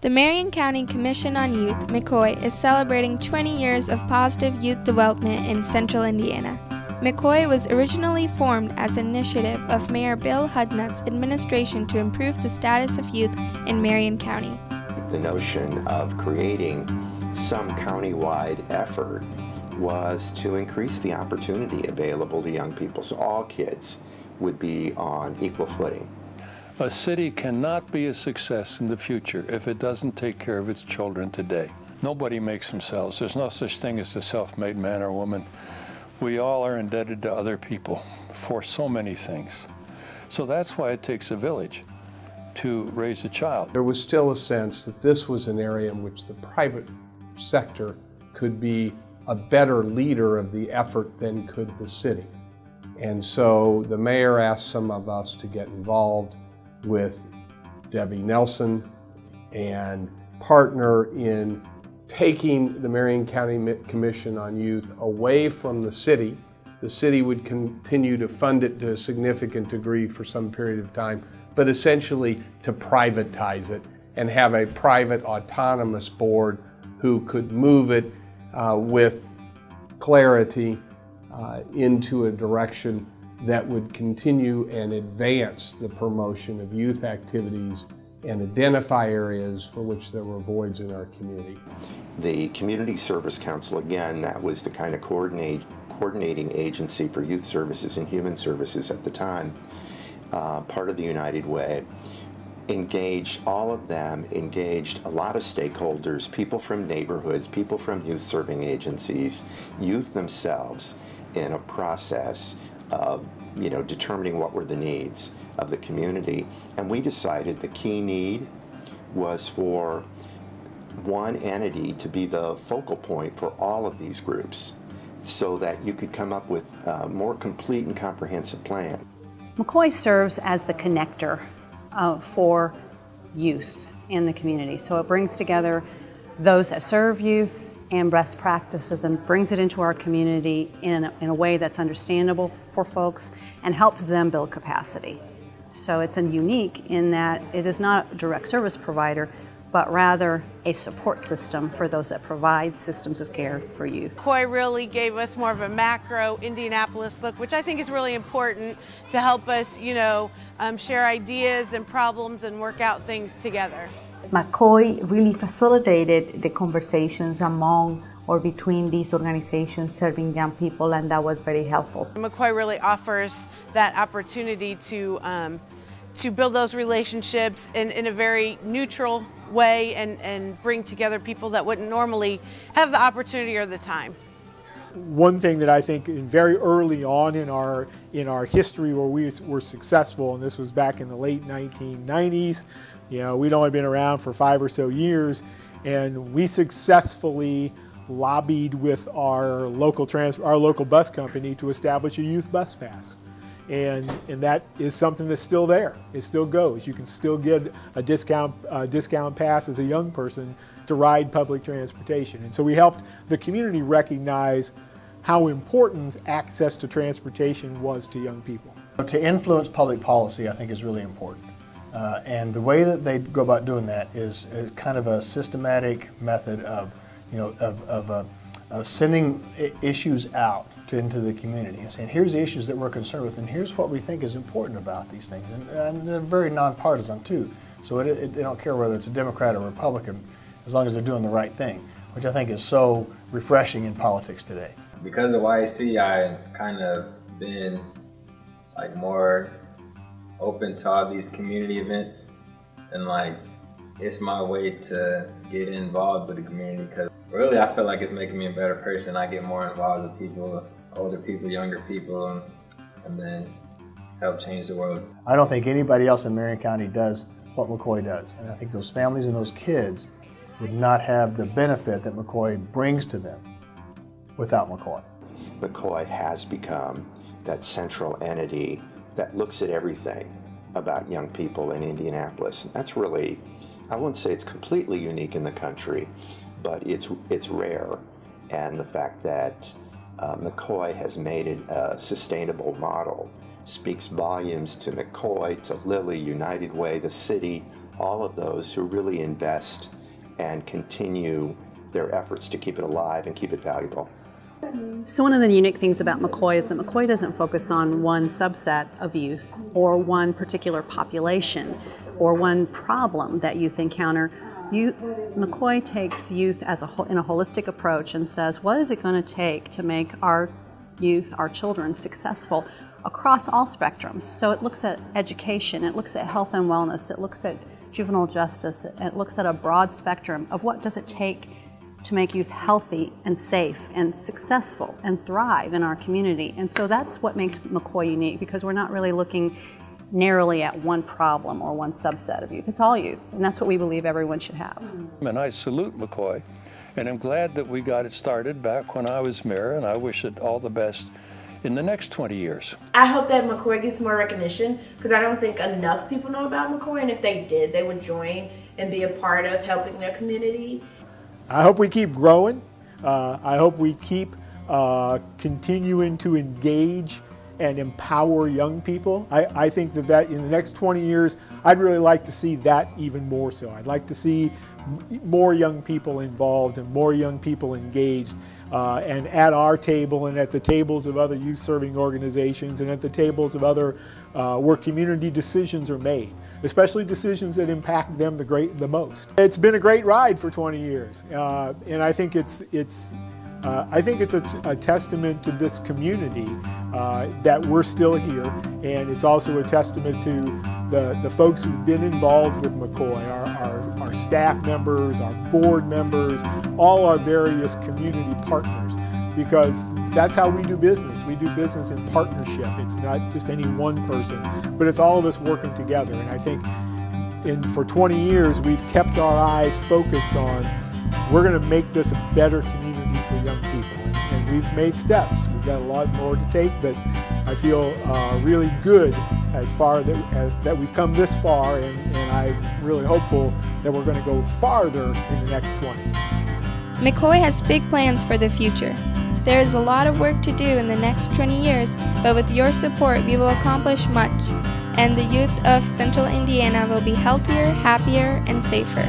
The Marion County Commission on Youth, MCCOY, is celebrating 20 years of positive youth development in central Indiana. MCCOY was originally formed as an initiative of Mayor Bill Hudnut's administration to improve the status of youth in Marion County. The notion of creating some countywide effort was to increase the opportunity available to young people, so all kids would be on equal footing. A city cannot be a success in the future if it doesn't take care of its children today. Nobody makes themselves. There's no such thing as a self-made man or woman. We all are indebted to other people for so many things. So that's why it takes a village to raise a child. There was still a sense that this was an area in which the private sector could be a better leader of the effort than could the city. And so the mayor asked some of us to get involved with Debbie Nelson and partner in taking the Marion County Commission on Youth away from the city. The city would continue to fund it to a significant degree for some period of time, but essentially to privatize it and have a private autonomous board who could move it with clarity into a direction that would continue and advance the promotion of youth activities and identify areas for which there were voids in our community. The Community Service Council, again, that was the kind of coordinating agency for youth services and human services at the time, part of the United Way, engaged all of them, engaged a lot of stakeholders, people from neighborhoods, people from youth serving agencies, youth themselves, in a process of determining what were the needs of the community. And we decided the key need was for one entity to be the focal point for all of these groups so that you could come up with a more complete and comprehensive plan. MCCOY serves as the connector for youth in the community. So it brings together those that serve youth and best practices and brings it into our community in a way that's understandable for folks and helps them build capacity. So it's unique in that it is not a direct service provider, but rather a support system for those that provide systems of care for youth. MCCOY really gave us more of a macro Indianapolis look, which I think is really important to help us, share ideas and problems and work out things together. MCCOY really facilitated the conversations among or between these organizations serving young people, and that was very helpful. MCCOY really offers that opportunity to build those relationships in a very neutral way and bring together people that wouldn't normally have the opportunity or the time. One thing that I think very early on in our history where we were successful, and this was back in the late 1990s, we'd only been around for 5 or so years, and we successfully lobbied with our local bus company to establish a youth bus pass. And that is something that's still there. It still goes. You can still get a discount pass as a young person to ride public transportation. And so we helped the community recognize how important access to transportation was to young people. To influence public policy, I think, is really important. And the way that they go about doing that is kind of a systematic method of sending issues out into the community and saying, here's the issues that we're concerned with, and here's what we think is important about these things. And they're very nonpartisan too. So they don't care whether it's a Democrat or Republican, as long as they're doing the right thing, which I think is so refreshing in politics today. Because of YAC, I kind of been more open to all these community events, and it's my way to get involved with the community, because really I feel like it's making me a better person. I get more involved with people, older people, younger people, and then help change the world. I don't think anybody else in Marion County does what MCCOY does, and I think those families and those kids would not have the benefit that MCCOY brings to them without MCCOY. MCCOY has become that central entity that looks at everything about young people in Indianapolis. That's really, I wouldn't say it's completely unique in the country, but it's rare. And the fact that MCCOY has made it a sustainable model speaks volumes to MCCOY, to Lilly, United Way, the city, all of those who really invest and continue their efforts to keep it alive and keep it valuable. So one of the unique things about MCCOY is that MCCOY doesn't focus on one subset of youth or one particular population or one problem that youth encounter. MCCOY takes youth as in a holistic approach and says, what is it going to take to make our youth, our children, successful across all spectrums? So it looks at education, it looks at health and wellness, it looks at juvenile justice, it looks at a broad spectrum of what does it take to make youth healthy and safe and successful and thrive in our community. And so that's what makes MCCOY unique, because we're not really looking narrowly at one problem or one subset of youth. It's all youth, and that's what we believe everyone should have. And I salute MCCOY, and I'm glad that we got it started back when I was mayor, and I wish it all the best in the next 20 years. I hope that MCCOY gets more recognition, because I don't think enough people know about MCCOY, and if they did, they would join and be a part of helping their community. I hope we keep growing. I hope we keep continuing to engage and empower young people. I think that in the next 20 years, I'd really like to see that even more so. I'd like to see more young people involved and more young people engaged, and at our table and at the tables of other youth-serving organizations and at the tables of other where community decisions are made, especially decisions that impact them the most. It's been a great ride for 20 years, and I think it's a testament to this community that we're still here, and it's also a testament to the folks who've been involved with MCCOY, our staff members, our board members, all our various community partners, because that's how we do business. We do business in partnership. It's not just any one person, but it's all of us working together. And I think for 20 years, we've kept our eyes focused on, we're going to make this a better community for young people. And we've made steps. We've got a lot more to take, but I feel really good as far as that we've come this far, and I'm really hopeful that we're going to go farther in the next 20. MCCOY has big plans for the future. There is a lot of work to do in the next 20 years, but with your support we will accomplish much, and the youth of Central Indiana will be healthier, happier, and safer.